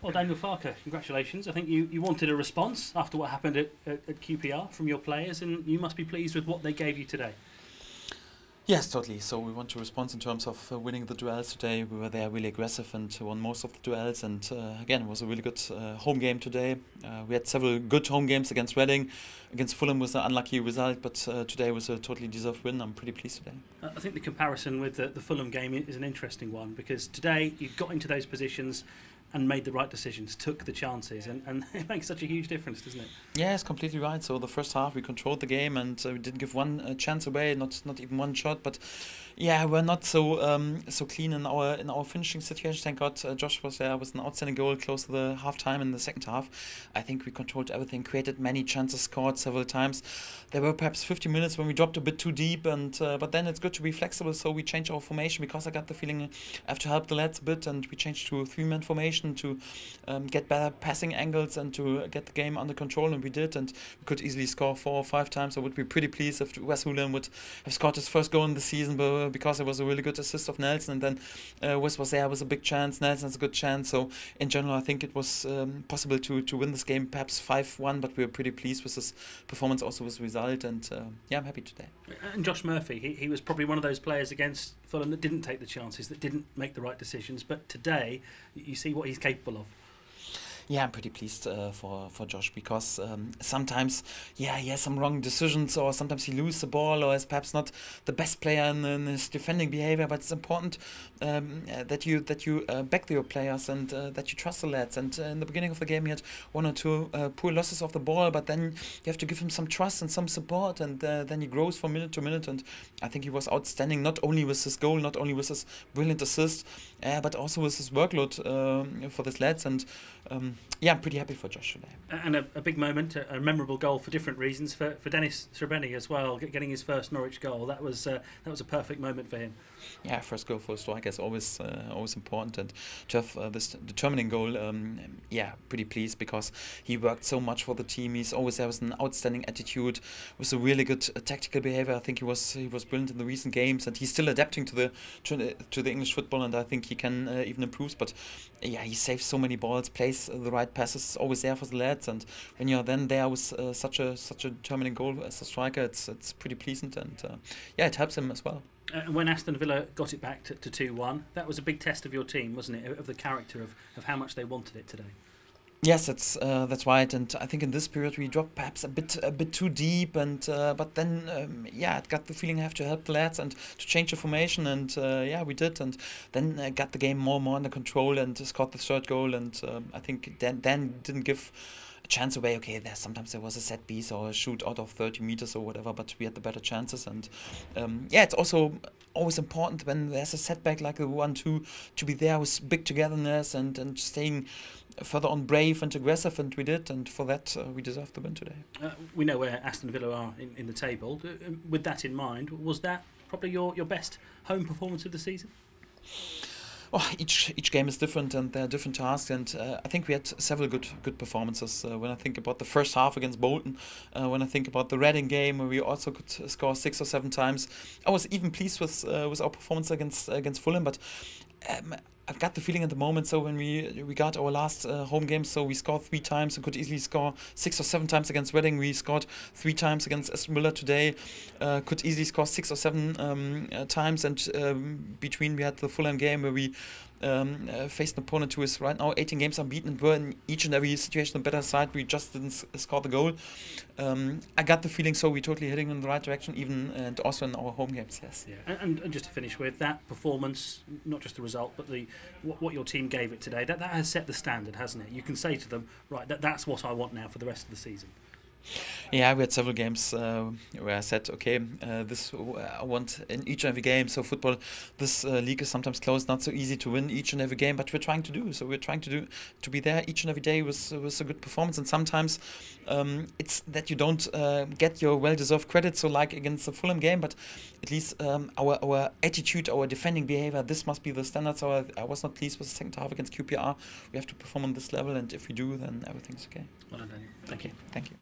Well, Daniel Farke, congratulations. I think you wanted a response after what happened at QPR from your players, and you must be pleased with what they gave you today. Yes, totally. So we want to respond in terms of winning the duels today. We were there really aggressive and won most of the duels. And again, it was a really good home game today. We had several good home games against Reading. Against Fulham was an unlucky result, but today was a totally deserved win. I'm pretty pleased today. I think the comparison with the Fulham game is an interesting one, because today you got into those positions and made the right decisions, took the chances, and it makes such a huge difference, doesn't it? Yeah, it's completely right. So the first half we controlled the game and we didn't give one chance away, not even one shot. But yeah, we're not so clean in our finishing situation. Thank God, Josh was there with an outstanding goal close to the half time in the second half. I think we controlled everything, created many chances, scored several times. There were perhaps 50 minutes when we dropped a bit too deep, and but then it's good to be flexible. So we changed our formation because I got the feeling I have to help the lads a bit, and we changed to a 3-man formation to get better passing angles and to get the game under control, and we did, and we could easily score 4 or 5 times. I would be pretty pleased if Wes Hoolahan would have scored his first goal in the season, but because it was a really good assist of Nelson, and then Wes was there with a big chance, Nelson's a good chance. So in general I think it was possible to win this game, perhaps 5-1, but we were pretty pleased with this performance, also with the result, and yeah, I'm happy today. And Josh Murphy, he was probably one of those players against Fulham that didn't take the chances, that didn't make the right decisions, but today you see what he's capable of. Yeah, I'm pretty pleased for Josh, because sometimes, yeah, he has some wrong decisions, or sometimes he loses the ball, or is perhaps not the best player in his defending behavior. But it's important that you back your players, and that you trust the lads. And in the beginning of the game, he had 1 or 2 poor losses of the ball, but then you have to give him some trust and some support, and then he grows from minute to minute. And I think he was outstanding, not only with his goal, not only with his brilliant assist, but also with his workload for these lads. And yeah, I'm pretty happy for Josh today. And a big moment, a memorable goal for different reasons for Dennis Srbeny as well, getting his first Norwich goal. That was a perfect moment for him. Yeah, first goal for a striker is always important, and to have this determining goal, yeah, pretty pleased, because he worked so much for the team. He's always there with an outstanding attitude, with a really good tactical behavior. I think he was brilliant in the recent games, and he's still adapting to the English football, and I think he can even improve. But yeah, he saves so many balls, plays the right passes, always there for the lads, and when you're then there with such a determining goal as a striker, it's pretty pleasant, and yeah, it helps him as well. When Aston Villa got it back to 2-1, that was a big test of your team, wasn't it? Of the character of how much they wanted it today. Yes, that's right, and I think in this period we dropped perhaps a bit too deep, and but then yeah, I got the feeling I have to help the lads and to change the formation, and yeah, we did, and then got the game more and more under control, and scored the third goal, and I think then didn't give a chance away. Okay, sometimes there was a set piece or a shoot out of 30 meters or whatever, but we had the better chances, and yeah, it's also always important when there's a setback like a 1-2 to be there with big togetherness and staying further on brave and aggressive, and we did, and for that we deserve the win today. We know where Aston Villa are in the table. With that in mind, was that probably your best home performance of the season? Oh, each game is different, and there are different tasks, and I think we had several good performances. When I think about the first half against Bolton, when I think about the Reading game where we also could score 6 or 7 times, I was even pleased with our performance against Fulham, but I've got the feeling at the moment, so when we got our last home game, so we scored 3 times, we could easily score 6 or 7 times against Reading. We scored 3 times against Aston Villa today, could easily score 6 or 7 times, and between we had the Fulham game where we faced an opponent who is right now 18 games unbeaten, and we're in each and every situation on the better side. We just didn't score the goal. I got the feeling, so we're totally heading in the right direction, even and also in our home games. Yes. Yeah. And just to finish with that performance, not just the result, but what your team gave it today, that has set the standard, hasn't it? You can say to them, right, that's what I want now for the rest of the season. Yeah, we had several games where I said, okay, this I want in each and every game. So football, this league is sometimes close, not so easy to win each and every game, but we're trying to do. So we're trying to be there each and every day with a good performance. And sometimes it's that you don't get your well-deserved credit. So like against the Fulham game, but at least our attitude, our defending behavior, this must be the standard. So I was not pleased with the second half against QPR. We have to perform on this level, and if we do, then everything's okay. Well done, Daniel. Thank you. Thank you.